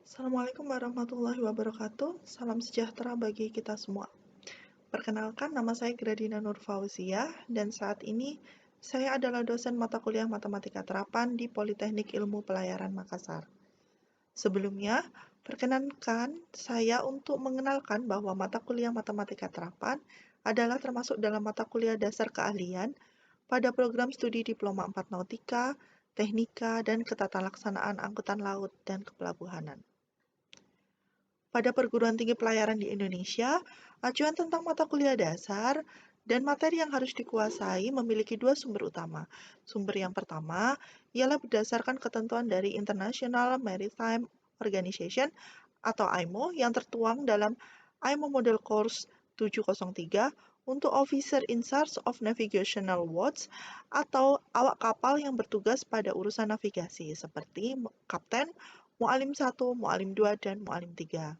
Assalamualaikum warahmatullahi wabarakatuh. Salam sejahtera bagi kita semua. Perkenalkan, nama saya Gradina Nur Fauziah, dan saat ini saya adalah dosen mata kuliah Matematika Terapan di Politeknik Ilmu Pelayaran Makassar. Sebelumnya, perkenankan saya untuk mengenalkan bahwa mata kuliah Matematika Terapan adalah termasuk dalam mata kuliah dasar keahlian pada program studi Diploma 4 Nautika, Teknika, dan Ketatalaksanaan Angkutan Laut dan Kepelabuhanan. Pada perguruan tinggi pelayaran di Indonesia, acuan tentang mata kuliah dasar dan materi yang harus dikuasai memiliki dua sumber utama. Sumber yang pertama ialah berdasarkan ketentuan dari International Maritime Organization atau IMO yang tertuang dalam IMO Model Course 703 untuk Officer in Charge of Navigational Watch atau awak kapal yang bertugas pada urusan navigasi seperti Kapten, Mu'alim 1, Mu'alim 2, dan Mu'alim 3.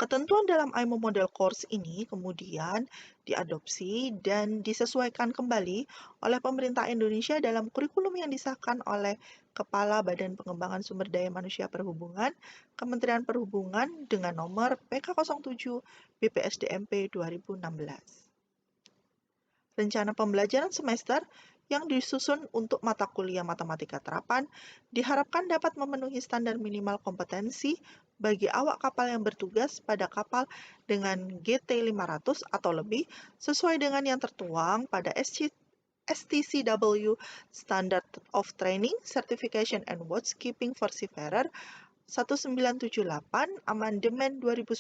Ketentuan dalam IMO Model Course ini kemudian diadopsi dan disesuaikan kembali oleh pemerintah Indonesia dalam kurikulum yang disahkan oleh Kepala Badan Pengembangan Sumber Daya Manusia Perhubungan, Kementerian Perhubungan dengan nomor PK07 BPSDMP 2016. Rencana pembelajaran semester yang disusun untuk mata kuliah Matematika Terapan diharapkan dapat memenuhi standar minimal kompetensi bagi awak kapal yang bertugas pada kapal dengan GT500 atau lebih sesuai dengan yang tertuang pada STCW Standard of Training, Certification and Watchkeeping for Seafarer 1978 Amandemen 2010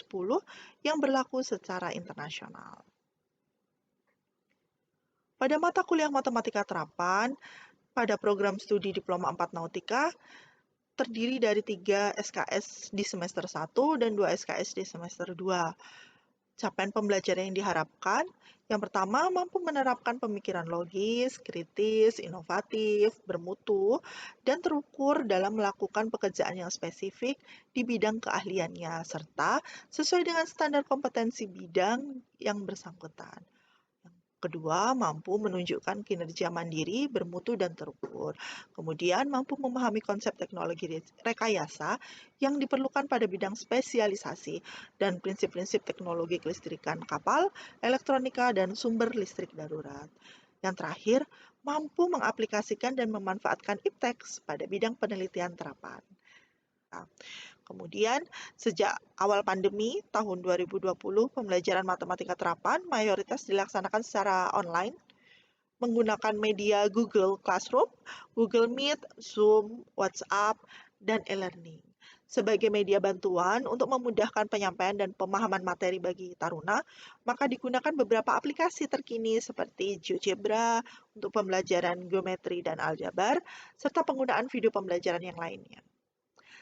yang berlaku secara internasional. Pada mata kuliah Matematika Terapan, pada program studi Diploma 4 Nautika, terdiri dari 3 SKS di semester 1 dan 2 SKS di semester 2. Capaian pembelajaran yang diharapkan, yang pertama mampu menerapkan pemikiran logis, kritis, inovatif, bermutu, dan terukur dalam melakukan pekerjaan yang spesifik di bidang keahliannya, serta sesuai dengan standar kompetensi bidang yang bersangkutan. Kedua, mampu menunjukkan kinerja mandiri, bermutu, dan terukur. Kemudian, mampu memahami konsep teknologi rekayasa yang diperlukan pada bidang spesialisasi dan prinsip-prinsip teknologi kelistrikan kapal, elektronika, dan sumber listrik darurat. Yang terakhir, mampu mengaplikasikan dan memanfaatkan IPTEX pada bidang penelitian terapan. Kemudian, sejak awal pandemi tahun 2020, pembelajaran Matematika Terapan mayoritas dilaksanakan secara online menggunakan media Google Classroom, Google Meet, Zoom, WhatsApp, dan e-learning. Sebagai media bantuan untuk memudahkan penyampaian dan pemahaman materi bagi taruna, maka digunakan beberapa aplikasi terkini seperti GeoGebra untuk pembelajaran geometri dan aljabar, serta penggunaan video pembelajaran yang lainnya.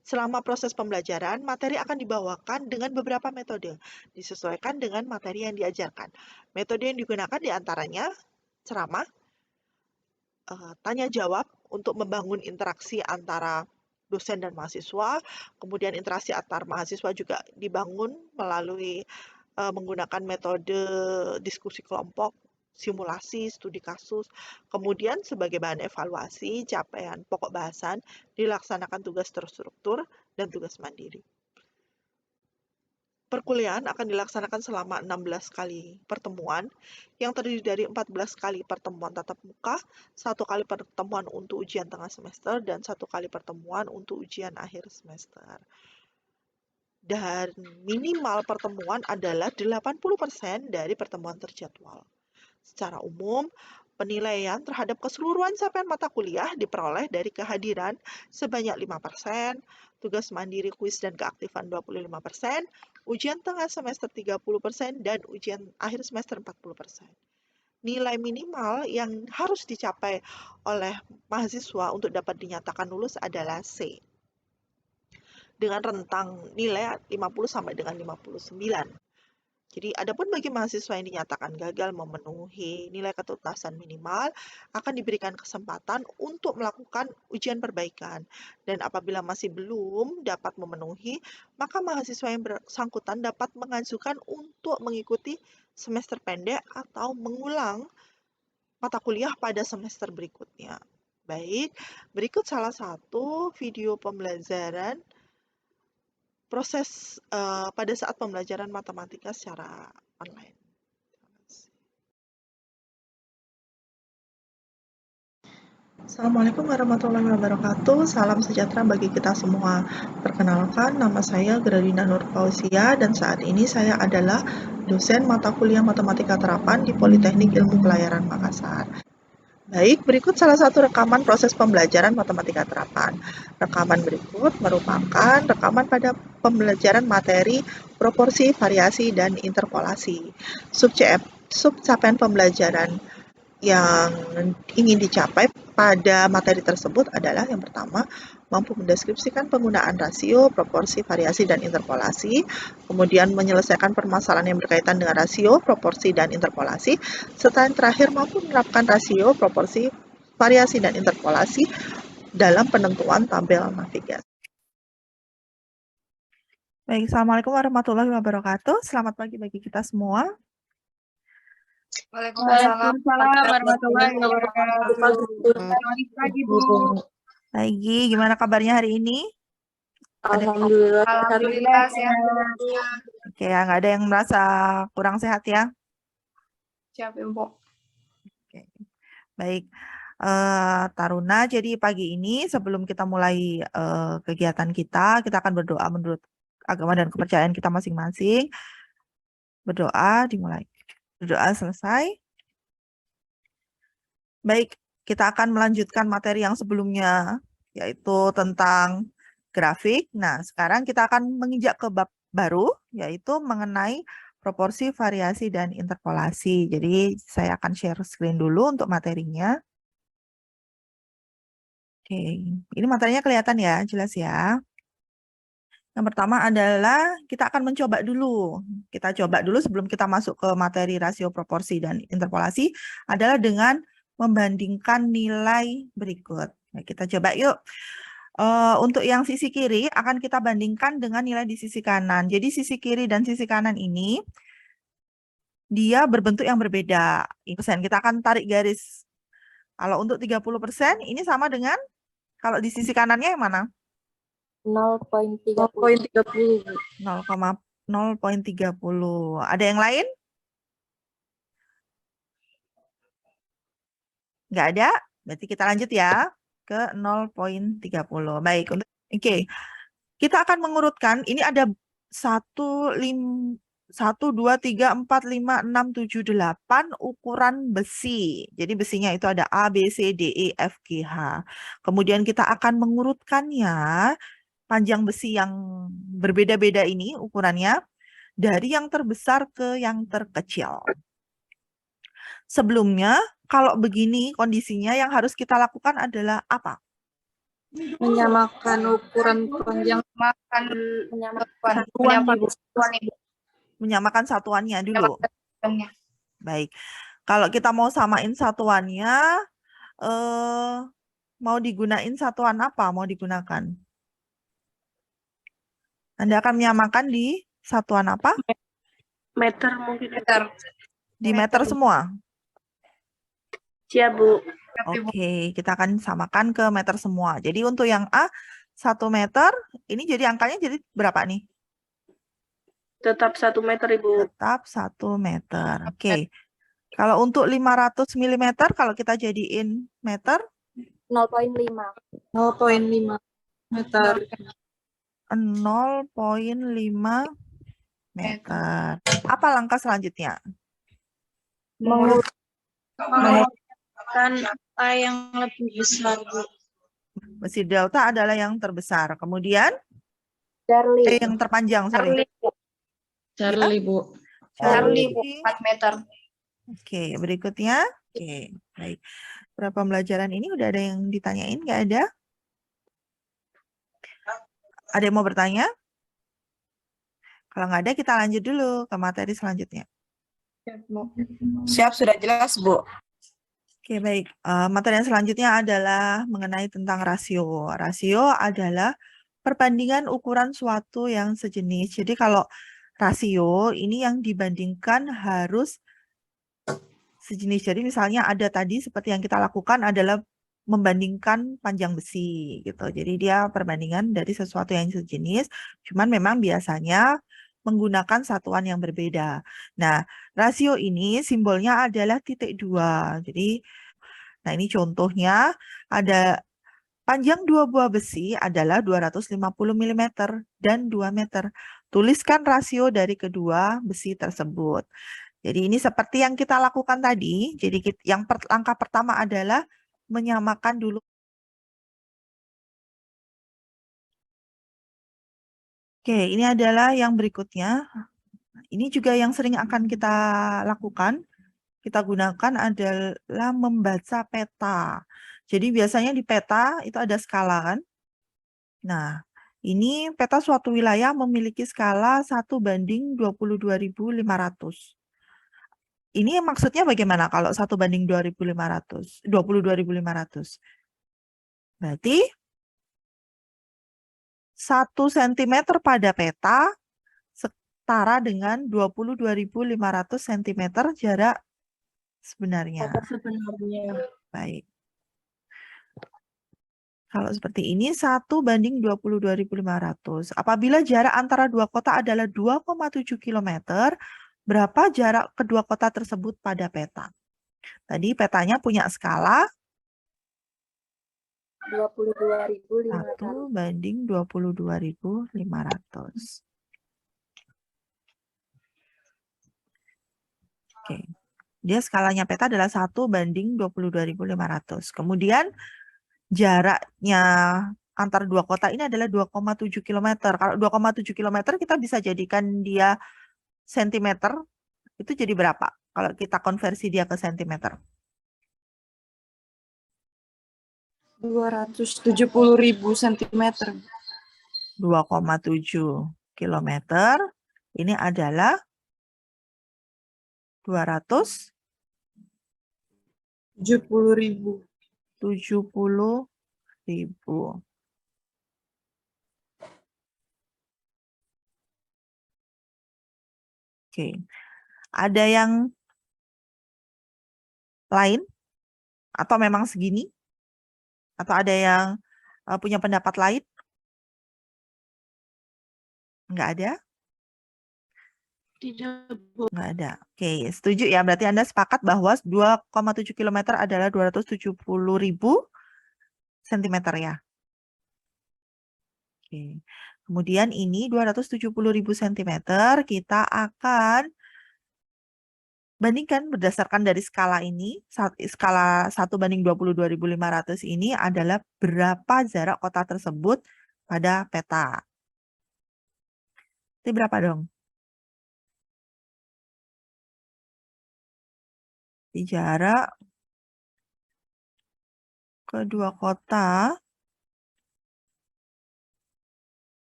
Selama proses pembelajaran, materi akan dibawakan dengan beberapa metode, disesuaikan dengan materi yang diajarkan. Metode yang digunakan diantaranya ceramah, tanya jawab untuk membangun interaksi antara dosen dan mahasiswa, kemudian interaksi antar mahasiswa juga dibangun melalui menggunakan metode diskusi kelompok, simulasi, studi kasus, kemudian sebagai bahan evaluasi capaian pokok bahasan dilaksanakan tugas terstruktur dan tugas mandiri. Perkuliahan akan dilaksanakan selama 16 kali pertemuan yang terdiri dari 14 kali pertemuan tatap muka, 1 kali pertemuan untuk ujian tengah semester, dan 1 kali pertemuan untuk ujian akhir semester. Dan minimal pertemuan adalah 80% dari pertemuan terjadwal. Secara umum, penilaian terhadap keseluruhan capaian mata kuliah diperoleh dari kehadiran sebanyak 5%, tugas mandiri kuis dan keaktifan 25%, ujian tengah semester 30%, dan ujian akhir semester 40%. Nilai minimal yang harus dicapai oleh mahasiswa untuk dapat dinyatakan lulus adalah C, dengan rentang nilai 50 sampai dengan 59. Jadi, adapun bagi mahasiswa yang dinyatakan gagal memenuhi nilai ketuntasan minimal, akan diberikan kesempatan untuk melakukan ujian perbaikan. Dan apabila masih belum dapat memenuhi, maka mahasiswa yang bersangkutan dapat mengajukan untuk mengikuti semester pendek atau mengulang mata kuliah pada semester berikutnya. Baik, berikut salah satu video pembelajaran proses pada saat pembelajaran matematika secara online. Assalamualaikum warahmatullahi wabarakatuh. Salam sejahtera bagi kita semua. Perkenalkan, nama saya Gradina Nur Fauzia dan saat ini saya adalah dosen mata kuliah Matematika Terapan di Politeknik Ilmu Pelayaran Makassar. Baik, berikut salah satu rekaman proses pembelajaran Matematika Terapan. Rekaman berikut merupakan rekaman pada pembelajaran materi proporsi, variasi, dan interpolasi. Subcapaian pembelajaran yang ingin dicapai pada materi tersebut adalah yang pertama, mampu mendeskripsikan penggunaan rasio, proporsi, variasi, dan interpolasi, kemudian menyelesaikan permasalahan yang berkaitan dengan rasio, proporsi, dan interpolasi, serta yang terakhir mampu menerapkan rasio, proporsi, variasi, dan interpolasi dalam penentuan tabel navigasi. Baik, Assalamualaikum warahmatullahi wabarakatuh. Selamat pagi bagi kita semua. Waalaikumsalam warahmatullahi wabarakatuh. Selamat pagi, Bu. Pagi, gimana kabarnya hari ini? Alhamdulillah. Alhamdulillah sehat. Oke, nggak ada yang merasa kurang sehat ya? Siap, Bu. Oke. Baik, Taruna, jadi pagi ini sebelum kita mulai kegiatan kita akan berdoa menurut agama dan kepercayaan kita masing-masing. Berdoa dimulai. Berdoa selesai. Baik, kita akan melanjutkan materi yang sebelumnya, yaitu tentang grafik. Nah, sekarang kita akan menginjak ke bab baru, yaitu mengenai proporsi, variasi, dan interpolasi. Jadi, saya akan share screen dulu untuk materinya. Oke, ini materinya kelihatan ya, jelas ya. Yang pertama adalah kita akan mencoba dulu. Kita coba dulu sebelum kita masuk ke materi rasio, proporsi, dan interpolasi adalah dengan membandingkan nilai berikut. Nah, kita coba yuk. Untuk yang sisi kiri akan kita bandingkan dengan nilai di sisi kanan. Jadi sisi kiri dan sisi kanan ini dia berbentuk yang berbeda. Kita akan tarik garis. Kalau untuk 30% ini sama dengan kalau di sisi kanannya yang mana? 0,30. 0,30. Ada yang lain? Nggak ada? Berarti kita lanjut ya ke 0,30. Baik. Oke. Kita akan mengurutkan. Ini ada 1, 2, 3, 4, 5, 6, 7, 8 ukuran besi. Jadi besinya itu ada A, B, C, D, E, F, G, H. Kemudian kita akan mengurutkannya panjang besi yang berbeda-beda ini ukurannya dari yang terbesar ke yang terkecil. Sebelumnya, kalau begini kondisinya yang harus kita lakukan adalah apa? Menyamakan ukuran panjang, menyamakan satuannya dulu. Baik. Kalau kita mau samain satuannya, mau digunain satuan apa? Mau digunakan? Anda akan menyamakan di satuan apa? Meter mungkin. Meter. Di meter semua? Siap, Bu. Oke, kita akan samakan ke meter semua. Jadi untuk yang A, 1 meter, ini jadi angkanya jadi berapa nih? Tetap 1 meter, Ibu. Tetap 1 meter. Oke. Kalau untuk 500 mm, kalau kita jadiin meter? 0,5. 0,5 meter. 0,5 meter. Apa langkah selanjutnya? Mengurutkan apa yang lebih besar, Bu. Besi delta adalah yang terbesar. Kemudian? Charlie. Yang terpanjang, sorry. Charlie, Bu. Charlie, 4 meter. Oke, berikutnya. Oke, baik. Berapa pembelajaran ini udah ada yang ditanyain? Nggak ada? Ada yang mau bertanya? Kalau nggak ada, kita lanjut dulu ke materi selanjutnya. Siap, sudah jelas, Bu. Oke, baik. Materi yang selanjutnya adalah mengenai tentang rasio. Rasio adalah perbandingan ukuran suatu yang sejenis. Jadi kalau rasio ini yang dibandingkan harus sejenis. Jadi misalnya ada tadi seperti yang kita lakukan adalah membandingkan panjang besi gitu. Jadi dia perbandingan dari sesuatu yang sejenis, cuman memang biasanya menggunakan satuan yang berbeda. Nah, rasio ini simbolnya adalah titik 2. Jadi, nah ini contohnya ada panjang dua buah besi adalah 250 mm dan 2 meter. Tuliskan rasio dari kedua besi tersebut. Jadi ini seperti yang kita lakukan tadi. Jadi langkah pertama adalah menyamakan dulu. Oke, ini adalah yang berikutnya. Ini juga yang sering akan kita lakukan. Kita gunakan adalah membaca peta. Jadi biasanya di peta itu ada skala kan. Nah, ini peta suatu wilayah memiliki skala 1:22.500. Ini maksudnya bagaimana kalau 1:22.500? 22.500. Berarti 1 cm pada peta setara dengan 22.500 cm jarak sebenarnya. Sebenarnya. Baik. Kalau seperti ini 1:22.500. Apabila jarak antara dua kota adalah 2,7 km, berapa jarak kedua kota tersebut pada peta? Tadi petanya punya skala 22.500. 1:22.500. Oke. Dia skalanya peta adalah 1:22.500. Kemudian jaraknya antar dua kota ini adalah 2,7 km. Kalau 2,7 km kita bisa jadikan dia sentimeter, itu jadi berapa? Kalau kita konversi dia ke sentimeter. 270.000 cm. 2,7 km. Ini adalah 70.000. 70.000. Oke. Ada yang lain? Atau memang segini? Atau ada yang punya pendapat lain? Enggak ada? Tidak. Enggak ada. Oke, setuju ya. Berarti Anda sepakat bahwa 2,7 km adalah 270.000 cm ya. Oke. Kemudian ini 270.000 cm kita akan bandingkan berdasarkan dari skala ini, skala 1:22.500 ini adalah berapa jarak kota tersebut pada peta. Itu berapa dong? Di jarak kedua kota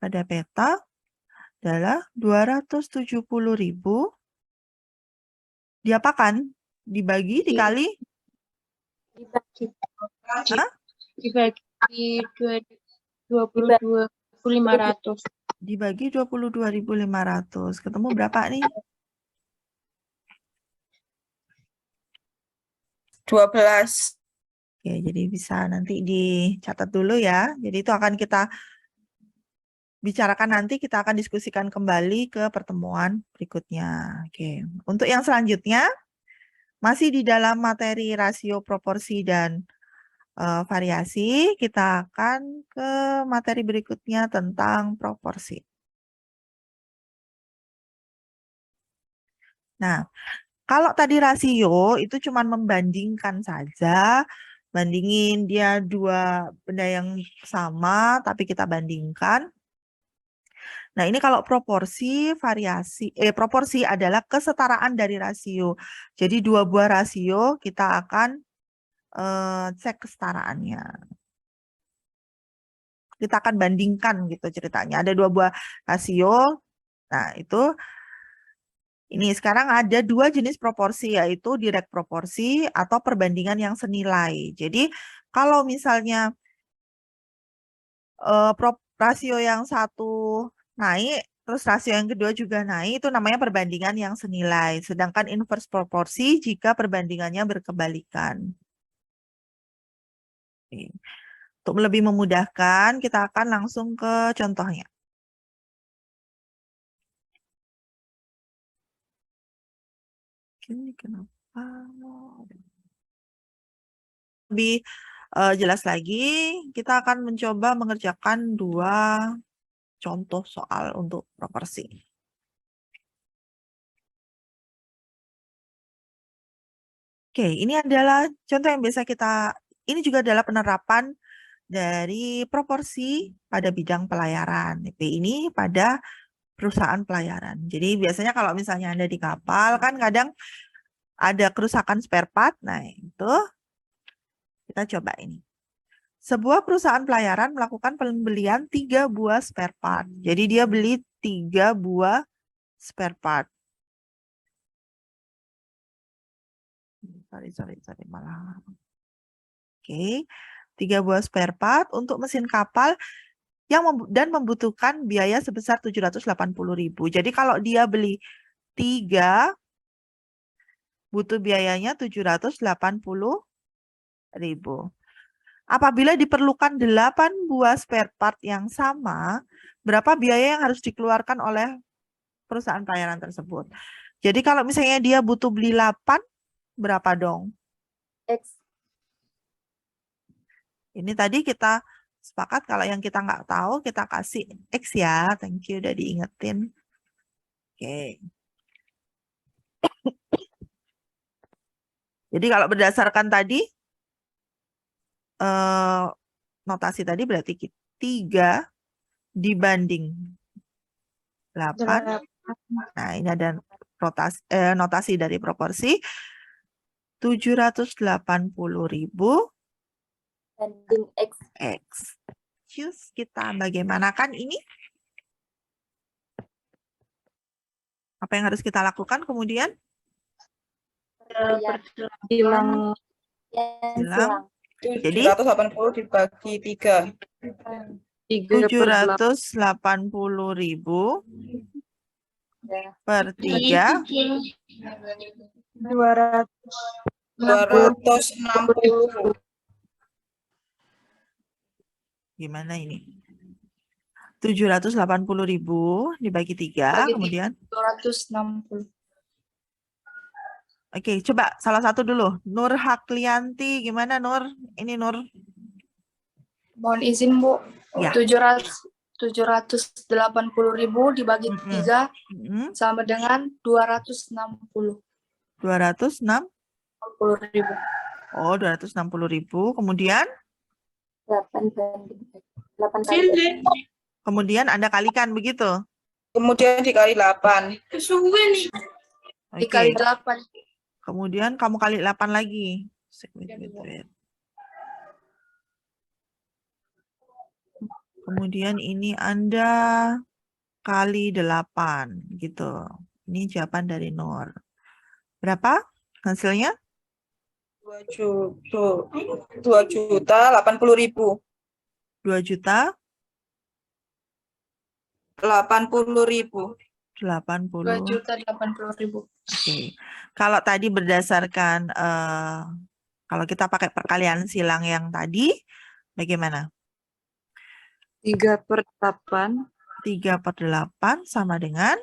pada peta adalah 270.000 diapakan? Dibagi, dikali? Dibagi 22.500. Dibagi 22.500. Ketemu berapa nih? 12. Oke, jadi bisa nanti dicatat dulu ya. Jadi itu akan kita bicarakan nanti, kita akan diskusikan kembali ke pertemuan berikutnya. Oke, untuk yang selanjutnya, masih di dalam materi rasio, proporsi, dan variasi, kita akan ke materi berikutnya tentang proporsi. Nah, kalau tadi rasio itu cuma membandingkan saja, bandingin dia dua benda yang sama, tapi kita bandingkan. Nah, ini kalau proporsi adalah kesetaraan dari rasio. Jadi dua buah rasio kita akan cek kesetaraannya. Kita akan bandingkan gitu ceritanya. Ada dua buah rasio. Nah, ini sekarang ada dua jenis proporsi, yaitu direct proporsi atau perbandingan yang senilai. Jadi kalau misalnya rasio yang satu naik, terus rasio yang kedua juga naik, itu namanya perbandingan yang senilai. Sedangkan inverse proporsi jika perbandingannya berkebalikan. Oke. Untuk lebih memudahkan, kita akan langsung ke contohnya. Ini kenapa? Lebih jelas lagi, kita akan mencoba mengerjakan 2 contoh soal untuk proporsi. Oke, ini adalah contoh yang biasa ini juga adalah penerapan dari proporsi pada bidang pelayaran. Ini pada perusahaan pelayaran. Jadi biasanya kalau misalnya Anda di kapal, kan kadang ada kerusakan spare part. Nah, itu kita coba ini. Sebuah perusahaan pelayaran melakukan pembelian 3 buah spare part. Jadi dia beli 3 buah spare part. Sorry, malah. Oke, 3 buah spare part untuk mesin kapal dan membutuhkan biaya sebesar 780.000. Jadi kalau dia beli 3, butuh biayanya 780.000. Apabila diperlukan 8 buah spare part yang sama, berapa biaya yang harus dikeluarkan oleh perusahaan pelayaran tersebut? Jadi kalau misalnya dia butuh beli 8, berapa dong? X. Ini tadi kita sepakat kalau yang kita nggak tahu, kita kasih X ya. Thank you udah diingetin. Oke. Jadi kalau berdasarkan tadi, notasi tadi berarti 3 dibanding 8. Nah, ini ada notasi dari proporsi 780.000 banding X. X. Terus kita bagaimanakan ini? Apa yang harus kita lakukan kemudian? Bilang. Jadi 780 dibagi 3. 780.000 per 3. 260. Gimana ini? 780.000 dibagi 3, kemudian 260. Oke, coba salah satu dulu. Nur Haklianti, gimana Nur? Ini Nur. Mohon izin, Bu. Ya. 780.000 dibagi 3 sama dengan 260. 260? 60.000. Oh, 260.000. Kemudian? 8 kali. Kemudian Anda kalikan begitu? Kemudian dikali 8. Oke. Dikali 8. Kemudian kamu kali 8 lagi. Kemudian ini Anda kali 8 gitu. Ini jawaban dari Nur. Berapa hasilnya? 2.080.000. 2.080.000. 2.080.000. Oke. Kalau tadi berdasarkan kalau kita pakai perkalian silang yang tadi, bagaimana? 3/8. 3/8 sama dengan?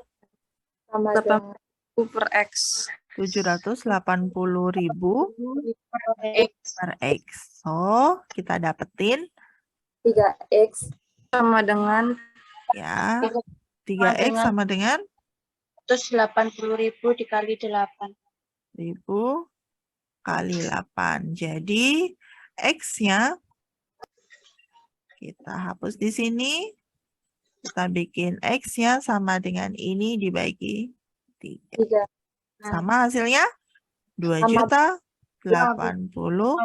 Sama dengan per X. 780.000 per X. So, kita dapetin 3X sama dengan ya 3X sama dengan 180.000 dikali 8. 1.000 kali 8. Jadi X-nya kita hapus di sini. Kita bikin X-nya sama dengan ini dibagi 3. Sama hasilnya 2.080.000.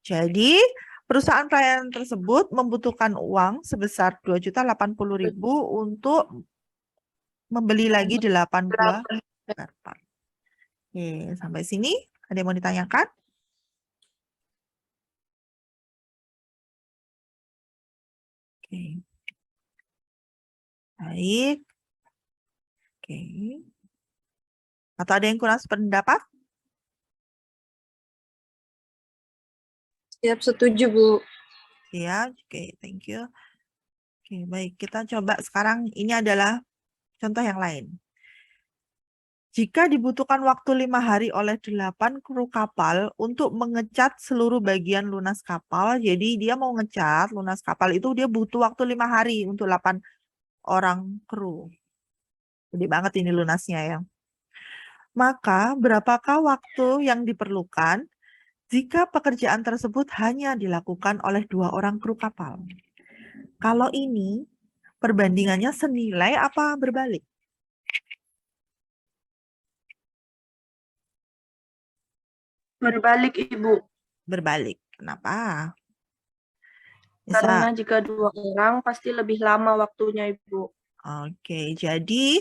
Jadi perusahaan pelayanan tersebut membutuhkan uang sebesar 2.080.000 untuk membeli lagi 8 buah spare part. Oke, sampai sini ada yang mau ditanyakan? Oke. Baik. Oke. Atau ada yang kurang sependapat? Siap, setuju, Bu. Ya, oke, thank you. Oke, baik. Kita coba sekarang, ini adalah contoh yang lain. Jika dibutuhkan waktu 5 hari oleh 8 kru kapal untuk mengecat seluruh bagian lunas kapal, jadi dia mau ngecat lunas kapal itu dia butuh waktu 5 hari untuk 8 orang kru. Gede banget ini lunasnya ya. Maka berapakah waktu yang diperlukan jika pekerjaan tersebut hanya dilakukan oleh 2 orang kru kapal? Kalau ini perbandingannya senilai apa berbalik? Berbalik, Ibu. Berbalik. Kenapa? Karena Bisa. jika 2 orang pasti lebih lama waktunya, Ibu. Oke, jadi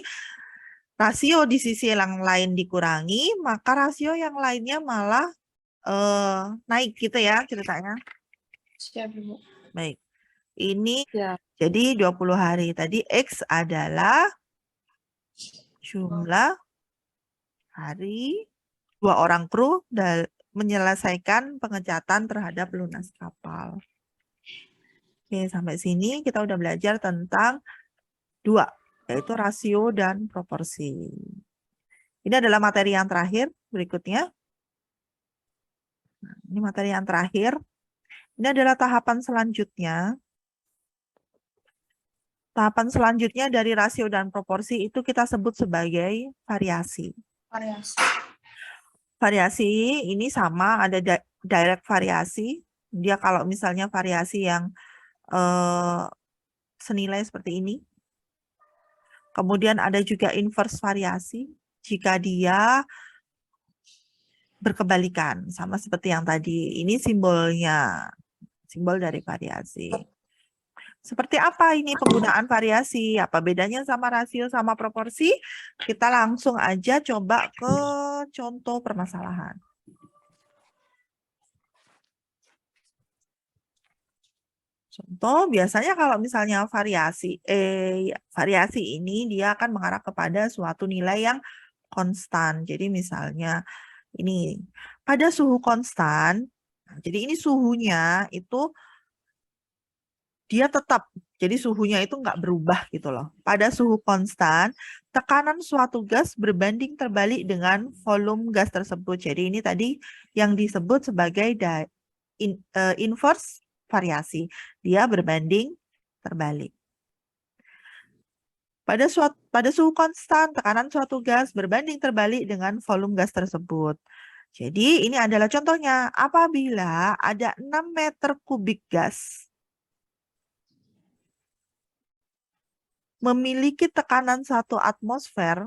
rasio di sisi yang lain dikurangi, maka rasio yang lainnya malah naik gitu ya ceritanya. Siap, Bu. Baik. Ini Siap. jadi 20 hari. Tadi X adalah jumlah hari 2 orang kru menyelesaikan pengecatan terhadap lunas kapal. Oke, sampai sini kita udah belajar tentang 2, yaitu rasio dan proporsi. Ini adalah materi yang terakhir. Berikutnya. Nah, ini materi yang terakhir. Ini adalah tahapan selanjutnya. Tahapan selanjutnya dari rasio dan proporsi itu kita sebut sebagai variasi. Variasi ini sama, ada direct variasi. Dia kalau misalnya variasi yang senilai seperti ini. Kemudian ada juga inverse variasi. Jika dia berkebalikan, sama seperti yang tadi. Ini simbolnya, simbol dari variasi. Seperti apa ini penggunaan variasi? Apa bedanya sama rasio sama proporsi? Kita langsung aja coba ke contoh permasalahan. Contoh, biasanya kalau misalnya variasi ini dia akan mengarah kepada suatu nilai yang konstan. Jadi misalnya ini, pada suhu konstan, jadi ini suhunya itu dia tetap, jadi suhunya itu nggak berubah gitu loh. Pada suhu konstan, tekanan suatu gas berbanding terbalik dengan volume gas tersebut. Jadi ini tadi yang disebut sebagai inverse variasi. Dia berbanding terbalik. Pada suhu konstan, tekanan suatu gas berbanding terbalik dengan volume gas tersebut. Jadi ini adalah contohnya. Apabila ada 6 meter kubik gas memiliki tekanan 1 atmosfer,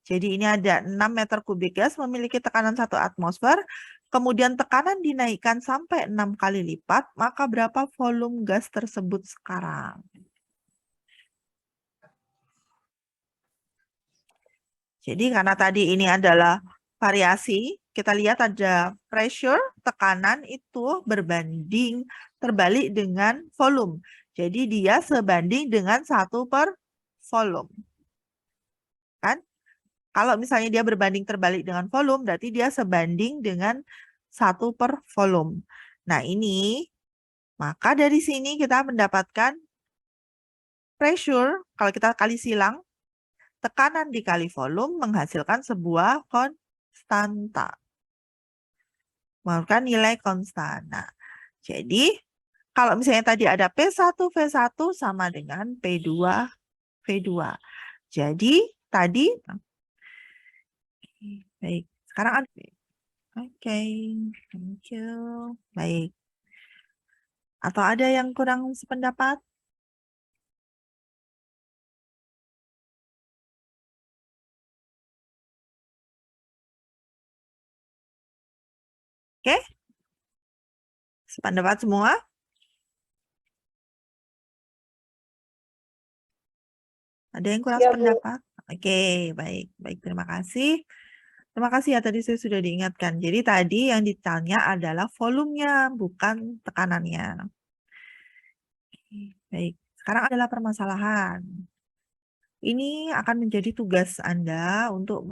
jadi ini ada 6 meter kubik gas memiliki tekanan 1 atmosfer, kemudian tekanan dinaikkan sampai 6 kali lipat, maka berapa volume gas tersebut sekarang? Jadi karena tadi ini adalah variasi, kita lihat ada pressure, tekanan itu berbanding terbalik dengan volume. Jadi dia sebanding dengan 1 per volume. Kan? Kalau misalnya dia berbanding terbalik dengan volume, berarti dia sebanding dengan 1 per volume. Nah ini, maka dari sini kita mendapatkan pressure, kalau kita kali silang, tekanan dikali volume menghasilkan sebuah konstanta. Menghasilkan nilai konstan. Nah, jadi kalau misalnya tadi ada P1, V1 sama dengan P2, V2. Jadi tadi, baik, sekarang ada, oke, thank you. Baik. Atau ada yang kurang sependapat? Oke? Sependapat semua? Ada yang kurang sependapat? Oke, baik. Baik, terima kasih. Terima kasih ya, tadi saya sudah diingatkan. Jadi tadi yang ditanya adalah volumenya, bukan tekanannya. Baik, sekarang adalah permasalahan. Ini akan menjadi tugas Anda untuk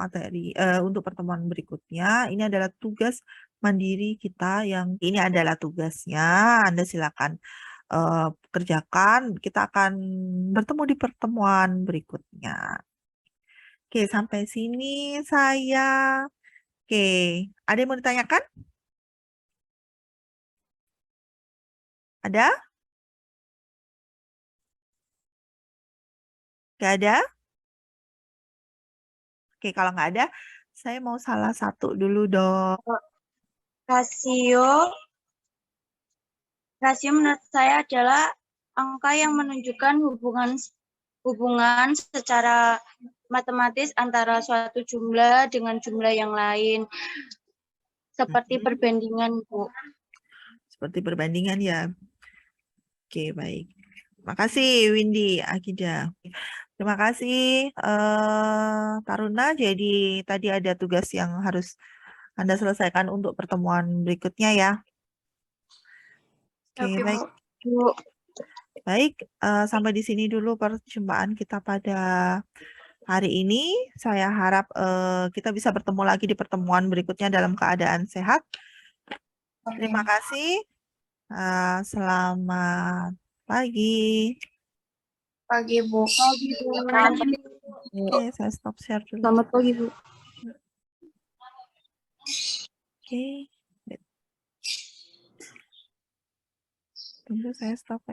untuk pertemuan berikutnya. Ini adalah tugas mandiri kita yang ini adalah tugasnya. Anda silakan kerjakan. Kita akan bertemu di pertemuan berikutnya. Oke, sampai sini saya. Oke, ada yang mau ditanyakan? Ada? Gak ada? Oke, kalau nggak ada, saya mau salah satu dulu dong. Rasio menurut saya adalah angka yang menunjukkan hubungan secara matematis antara suatu jumlah dengan jumlah yang lain. Seperti perbandingan, Bu. Seperti perbandingan ya. Oke, baik. Makasih Windy, Akida. Terima kasih Taruna. Jadi tadi ada tugas yang harus Anda selesaikan untuk pertemuan berikutnya ya. Oke, Oke, baik. Bu. Baik, sampai di sini dulu perjumpaan kita pada hari ini. Saya harap kita bisa bertemu lagi di pertemuan berikutnya dalam keadaan sehat. Terima kasih. Selamat pagi. Pagi, Bu. Oke, saya stop share dulu. Selamat pagi, Bu. Oke. Tunggu saya stop.